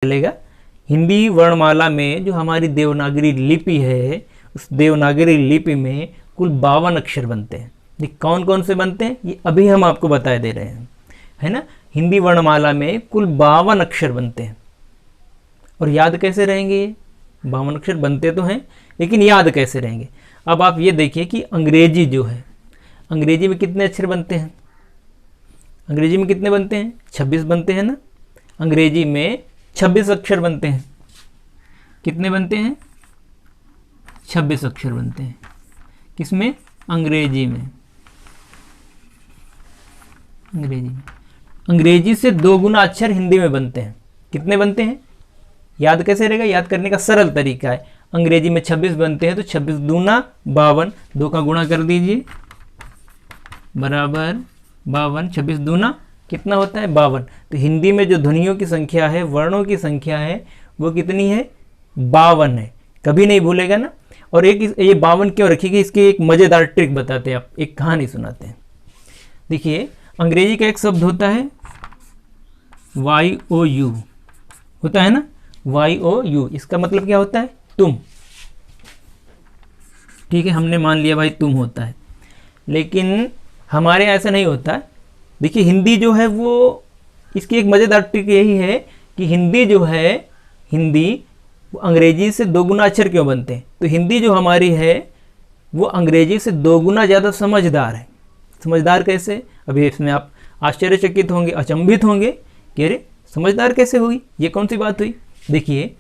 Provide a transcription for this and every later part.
चलेगा। हिंदी वर्णमाला में जो हमारी देवनागरी लिपि है, उस देवनागरी लिपि में कुल 52 अक्षर बनते हैं। ये कौन कौन से बनते हैं ये अभी हम आपको बता दे रहे हैं, है ना। हिंदी वर्णमाला में कुल 52 अक्षर बनते हैं। और याद कैसे रहेंगे ये 52 अक्षर बनते तो हैं, लेकिन याद कैसे रहेंगे। अब आप ये देखिए कि अंग्रेजी जो है, अंग्रेजी में कितने अक्षर बनते हैं, अंग्रेजी में कितने बनते हैं, 26 बनते हैं ना। अंग्रेजी में 26 अक्षर बनते हैं। कितने बनते हैं, 26 अक्षर बनते हैं। किसमें, अंग्रेजी में। अंग्रेजी से 2 गुना अक्षर हिंदी में बनते हैं। कितने बनते हैं, याद कैसे रहेगा, याद करने का सरल तरीका है। अंग्रेजी में 26 बनते हैं तो 26 दूना 52, 2 का गुणा कर दीजिए बराबर 52, 26 दूना कितना होता है 52। तो हिंदी में जो ध्वनियों की संख्या है, वर्णों की संख्या है, वो कितनी है, 52 है। कभी नहीं भूलेगा ना। और एक ये 52 क्यों रखिएगा, इसकी एक मज़ेदार ट्रिक बताते हैं, आप एक कहानी सुनाते हैं। देखिए अंग्रेजी का एक शब्द होता है YOU, होता है ना, YOU। इसका मतलब क्या होता है, तुम। ठीक है, हमने मान लिया भाई तुम होता है, लेकिन हमारे यहाँ ऐसा नहीं होता है। देखिए हिंदी जो है वो, इसकी एक मज़ेदार ट्रिक यही है कि हिंदी जो है, हिंदी वो अंग्रेजी से 2 गुना अक्षर क्यों बनते हैं। तो हिंदी जो हमारी है वो अंग्रेजी से 2 गुना ज़्यादा समझदार है। समझदार कैसे, अभी इसमें आप आश्चर्यचकित होंगे, अचंभित होंगे कि अरे समझदार कैसे हुई, ये कौन सी बात हुई। देखिए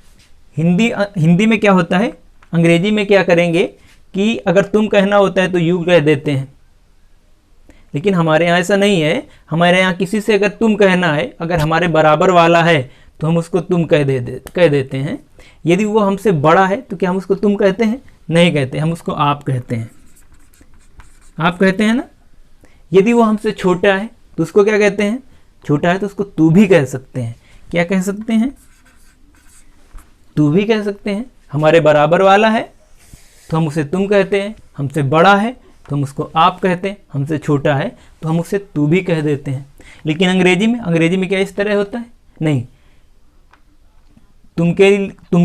हिंदी में क्या होता है, अंग्रेजी में क्या करेंगे कि अगर तुम कहना होता है तो यू कह देते हैं, लेकिन हमारे यहाँ ऐसा नहीं है। हमारे यहाँ किसी से अगर तुम कहना है, अगर हमारे बराबर वाला है तो हम उसको तुम कह देते हैं। यदि वो हमसे बड़ा है तो क्या हम उसको तुम कहते हैं, नहीं कहते, हम उसको आप कहते हैं। आप कहते हैं ना। यदि वो हमसे छोटा है तो उसको क्या कहते हैं, छोटा है तो उसको तू भी कह सकते हैं। क्या कह सकते हैं, तू भी कह सकते हैं। हमारे बराबर वाला है तो हम उसे तुम कहते हैं, हमसे बड़ा है तो हम उसको आप कहते हैं, हमसे छोटा है तो हम उसे तू भी कह देते हैं। लेकिन अंग्रेजी में क्या इस तरह होता है, नहीं, तुम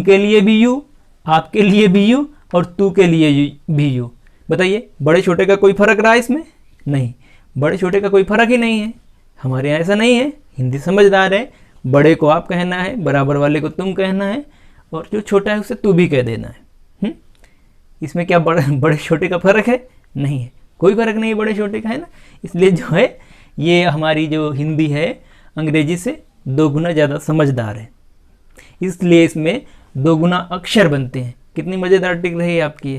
के लिए भी यू, आपके लिए भी यू और तू के लिए भी यू। बताइए बड़े छोटे का कोई फर्क रहा इसमें, नहीं, बड़े छोटे का कोई फर्क ही नहीं है। हमारे यहाँ ऐसा नहीं है। हिंदी समझदार है, बड़े को आप कहना है, बराबर वाले को तुम कहना है, और जो छोटा है उसे तू भी कह देना है। इसमें क्या बड़े छोटे का फर्क है, नहीं है, कोई फर्क नहीं है बड़े छोटे का, है ना। इसलिए जो है ये हमारी जो हिंदी है अंग्रेजी से 2 गुना ज़्यादा समझदार है, इसलिए इसमें 2 गुना अक्षर बनते हैं। कितनी मज़ेदार ट्रिक रही आपकी,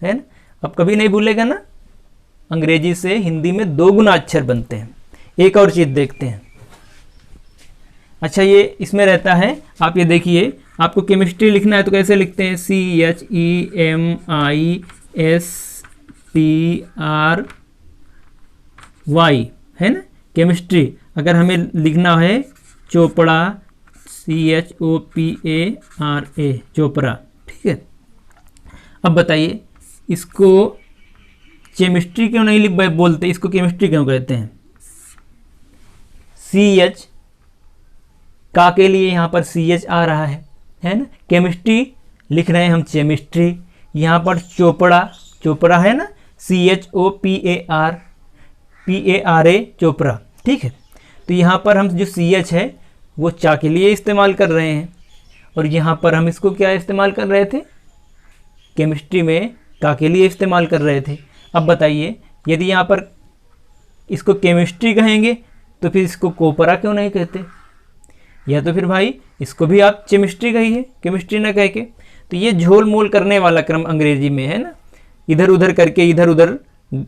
है ना। अब कभी नहीं भूलेगा ना, अंग्रेजी से हिंदी में 2 गुना अक्षर बनते हैं। एक और चीज़ देखते हैं। अच्छा ये इसमें रहता है, आप ये देखिए, आपको केमिस्ट्री लिखना है तो कैसे लिखते हैं, CHEMISTRY, है ना, केमिस्ट्री। अगर हमें लिखना है चोपड़ा, CHOPARA, चोपड़ा, ठीक है। अब बताइए इसको केमिस्ट्री क्यों नहीं बोलते, इसको केमिस्ट्री क्यों कहते हैं। CH का के लिए यहाँ पर CH आ रहा है ना। केमिस्ट्री लिख रहे हैं हम केमिस्ट्री, यहाँ पर चोपड़ा है ना, CHOPARA, चोपड़ा, ठीक है। तो यहाँ पर हम जो CH है वो चा के लिए इस्तेमाल कर रहे हैं, और यहाँ पर हम इसको क्या इस्तेमाल कर रहे थे, केमिस्ट्री में का के लिए इस्तेमाल कर रहे थे। अब बताइए यदि यहाँ पर इसको केमिस्ट्री कहेंगे तो फिर इसको कोपरा क्यों नहीं कहते, या तो फिर भाई इसको भी आप केमिस्ट्री कहिए, केमिस्ट्री ना कह के। तो ये झोल मोल करने वाला क्रम अंग्रेजी में है ना, इधर उधर करके इधर उधर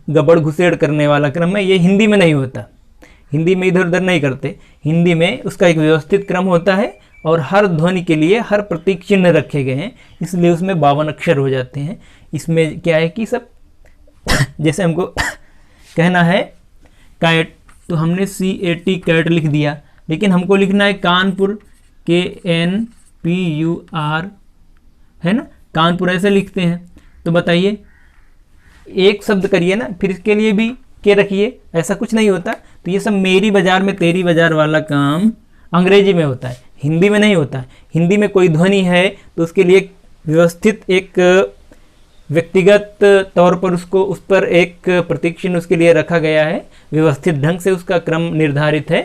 गबड़ घुसेड़ करने वाला क्रम है, ये हिंदी में नहीं होता। हिंदी में इधर उधर नहीं करते, हिंदी में उसका एक व्यवस्थित क्रम होता है, और हर ध्वनि के लिए हर प्रतीक चिन्ह रखे गए हैं, इसलिए उसमें 52 अक्षर हो जाते हैं। इसमें क्या है कि सब जैसे हमको कहना है कैट, तो हमने CAT कैट लिख दिया, लेकिन हमको लिखना है कानपुर, KNPUR, है ना, कानपुर ऐसे लिखते हैं। तो बताइए एक शब्द करिए ना, फिर इसके लिए भी के रखिए, ऐसा कुछ नहीं होता। तो ये सब मेरी बाजार में तेरी बाजार वाला काम अंग्रेजी में होता है, हिंदी में नहीं होता। हिंदी में कोई ध्वनि है तो उसके लिए व्यवस्थित एक व्यक्तिगत तौर पर उसको उस पर एक प्रतीक चिन्ह उसके लिए रखा गया है, व्यवस्थित ढंग से उसका क्रम निर्धारित है,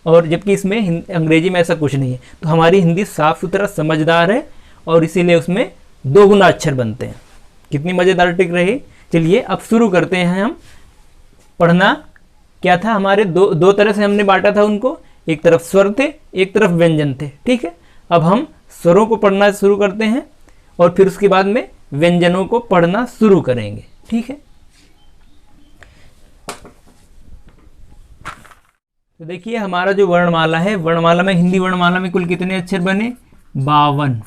और जबकि इसमें अंग्रेजी में ऐसा कुछ नहीं है। तो हमारी हिंदी साफ सुथरा समझदार है और इसीलिए उसमें 2 गुना अक्षर बनते हैं। कितनी मज़ेदार ट्रिक रही। चलिए अब शुरू करते हैं हम पढ़ना। क्या था हमारे दो तरह से हमने बांटा था उनको, एक तरफ स्वर थे, एक तरफ व्यंजन थे। ठीक है, अब हम स्वरों को पढ़ना शुरू करते हैं और फिर उसके बाद में व्यंजनों को पढ़ना शुरू करेंगे। ठीक है, तो देखिए हमारा जो वर्णमाला है, वर्णमाला में, हिंदी वर्णमाला में कुल कितने अक्षर बने? 52।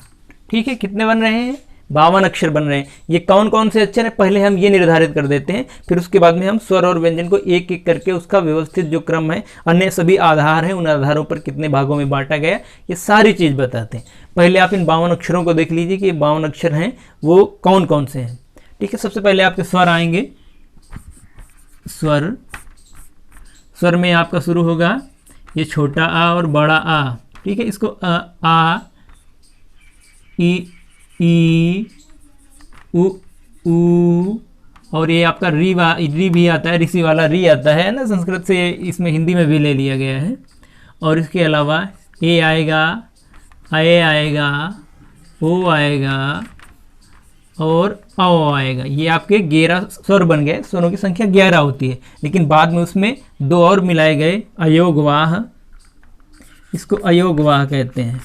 ठीक है, कितने बन रहे हैं? 52 अक्षर बन रहे हैं। ये कौन कौन से अक्षर हैं पहले हम ये निर्धारित कर देते हैं, फिर उसके बाद में हम स्वर और व्यंजन को एक एक करके उसका व्यवस्थित जो क्रम है, अन्य सभी आधार हैं, उन आधारों पर कितने भागों में बांटा गया, ये सारी चीज़ बताते हैं। पहले आप इन 52 अक्षरों को देख लीजिए कि ये 52 अक्षर हैं वो कौन कौन से हैं। ठीक है, सबसे पहले आपके स्वर आएंगे। स्वर, स्वर में आपका शुरू होगा ये छोटा आ और बड़ा आ। ठीक है, इसको आ, ई, उ, ऊ, और ये आपका री भी आता है, ऋषि वाला री आता है ना, संस्कृत से इसमें हिंदी में भी ले लिया गया है। और इसके अलावा ए आएगा, ए आएगा, ओ आएगा और औ आएगा। ये आपके 11 स्वर बन गए। स्वरों की संख्या 11 होती है, लेकिन बाद में उसमें 2 और मिलाए गए, अयोगवाह। इसको अयोगवाह कहते हैं,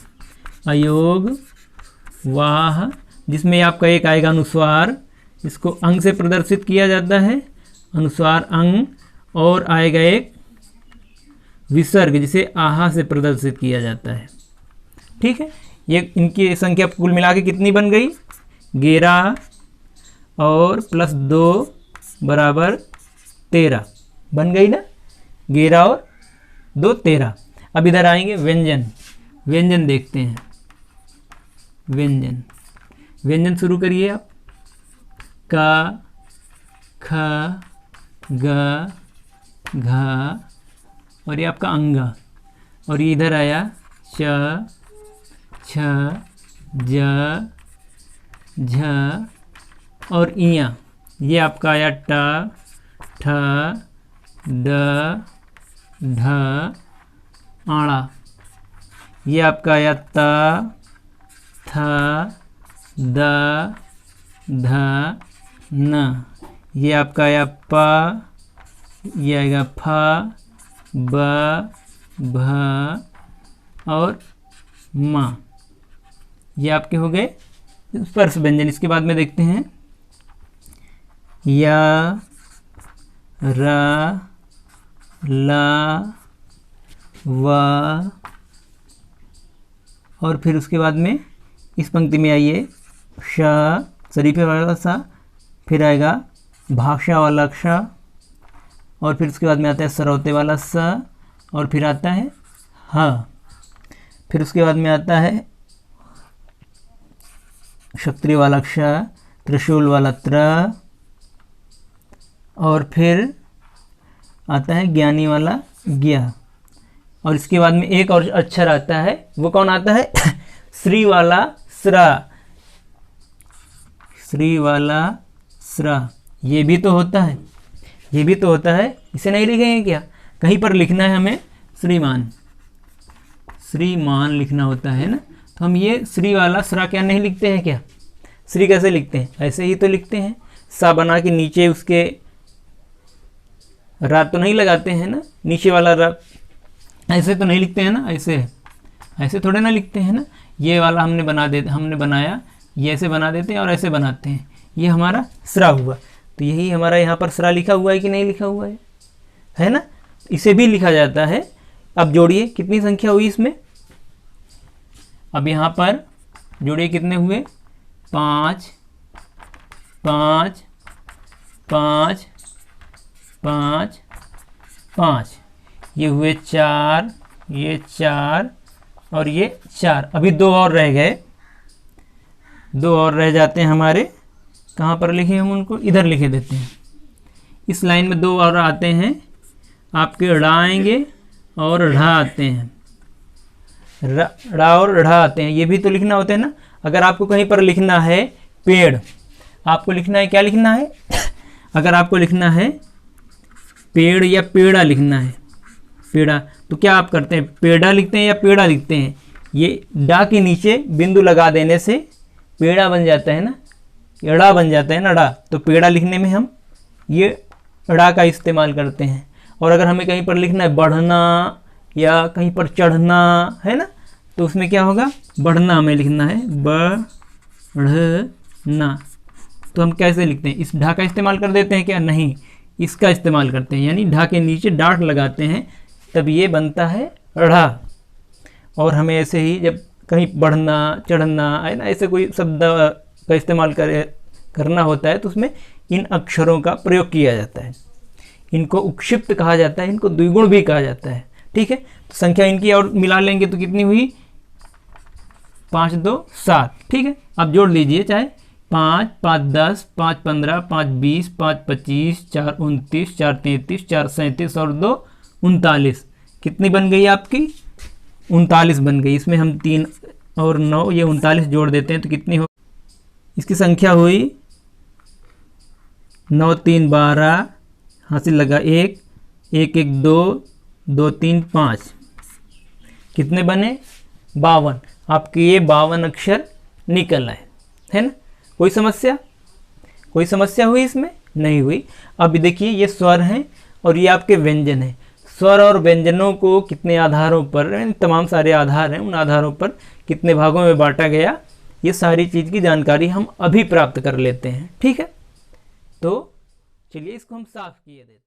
अयोग वाह, जिसमें आपका एक आएगा अनुस्वार, इसको अंग से प्रदर्शित किया जाता है, अनुस्वार अंग, और आएगा एक विसर्ग जिसे आहा से प्रदर्शित किया जाता है। ठीक है, ये इनकी संख्या कुल मिला के कितनी बन गई? 11 और प्लस 2 बराबर 13 बन गई ना। 11 और 2 13। अब इधर आएंगे व्यंजन। व्यंजन देखते हैं, व्यंजन, व्यंजन शुरू करिए आप। का, ख, ग, घ, और ये आपका अंगा, और ये इधर आया च, छ, ज, झ और इया। ये आपका आया ट, ठ, ड, ढ, आड़ा। ये आपका आया त, थ, द, ध, न। ये आपका आया प, ये आएगा फ, ब, भ और म। ये आपके हो गए स्पर्श व्यंजन। इसके बाद में देखते हैं या, र, ल, व, और फिर उसके बाद में इस पंक्ति में आइए श, शरीफे वाला सा, फिर आएगा भाषा वाला क्ष, और फिर उसके बाद में आता है सरौते वाला स, और फिर आता है ह, फिर उसके बाद में आता है क्षत्रिय वाला क्ष, त्रिशूल वाला त्र, और फिर आता है ज्ञानी वाला ज्ञ, और इसके बाद में एक और अक्षर आता है, वो कौन आता है? श्री वाला स्रा, श्री वाला स्रा। ये भी तो होता है, ये भी तो होता है। इसे नहीं लिखेंगे क्या? कहीं पर लिखना है हमें श्रीमान, श्रीमान लिखना होता है ना, तो हम ये श्री वाला स्रा क्या नहीं लिखते हैं क्या? श्री कैसे लिखते हैं? ऐसे ही तो लिखते हैं, सा बना के नीचे उसके रा तो नहीं लगाते हैं ना, नीचे वाला रा ऐसे तो नहीं लिखते हैं ना, ऐसे थोड़े ना लिखते हैं ना। ये वाला हमने बनाया, ये ऐसे बना देते हैं और ऐसे बनाते हैं, ये हमारा स्रा हुआ। तो यही हमारा यहाँ पर स्रा लिखा हुआ है कि नहीं लिखा हुआ है ना? इसे भी लिखा जाता है। अब जोड़िए कितनी संख्या हुई इसमें। अब यहाँ पर जोड़िए कितने हुए? 5 5 5 5 5, ये हुए 4, ये 4 और ये 4। अभी 2 और रह गए, 2 और रह जाते हैं हमारे। कहाँ पर लिखे हम उनको? इधर लिखे देते हैं। इस लाइन में 2 और आते हैं आपके, ढ़ आएंगे और ढ़ आते हैं। ड़ा और ढ़ा आते हैं, ये भी तो लिखना होता है ना। अगर आपको कहीं पर लिखना है पेड़, आपको लिखना है, क्या लिखना है अगर आपको लिखना है पेड़ या पेड़ा लिखना है, पेड़ा, तो क्या आप करते हैं, पेड़ा लिखते हैं या पेड़ा लिखते हैं। ये डा के नीचे बिंदु लगा देने से पेड़ा बन जाता है ना, ड़ा बन जाता है ना, ड़ा। तो पेड़ा लिखने में हम ये ड़ा का इस्तेमाल करते हैं। और अगर हमें कहीं पर लिखना है बढ़ना या कहीं पर चढ़ना है ना, तो उसमें क्या होगा, बढ़ना हमें लिखना है, बढ़ना। तो हम कैसे लिखते हैं, इस ढा का इस्तेमाल कर देते हैं क्या, नहीं, इसका इस्तेमाल करते हैं, यानी ढा के नीचे डाट लगाते हैं, तब ये बनता है ढ़ा। और हमें ऐसे ही जब कहीं बढ़ना चढ़ना है ना, ऐसे कोई शब्द का इस्तेमाल करना होता है तो उसमें इन अक्षरों का प्रयोग किया जाता है। इनको उक्षिप्त कहा जाता है, इनको द्विगुण भी कहा जाता है। ठीक है, तो संख्या इनकी और मिला लेंगे तो कितनी हुई, 5 2 7। ठीक है, अब जोड़ लीजिए, चाहे 5 5 10 5 15 5 20 5 25 4 29 4 33 4 37 और 2 39। कितनी बन गई आपकी, 39 बन गई। इसमें हम 3 और 9 ये 39 जोड़ देते हैं तो कितनी हो, इसकी संख्या हुई 9 3 12, हासिल लगा 1 1 1 2 2 3 5, कितने बने 52। आपके ये 52 अक्षर निकल आए, है ना। कोई समस्या, कोई समस्या हुई इसमें, नहीं हुई। अब देखिए ये स्वर हैं और ये आपके व्यंजन हैं। स्वर और व्यंजनों को कितने आधारों पर, तमाम सारे आधार हैं, उन आधारों पर कितने भागों में बांटा गया, ये सारी चीज़ की जानकारी हम अभी प्राप्त कर लेते हैं। ठीक है, तो चलिए इसको हम साफ किए देते हैं।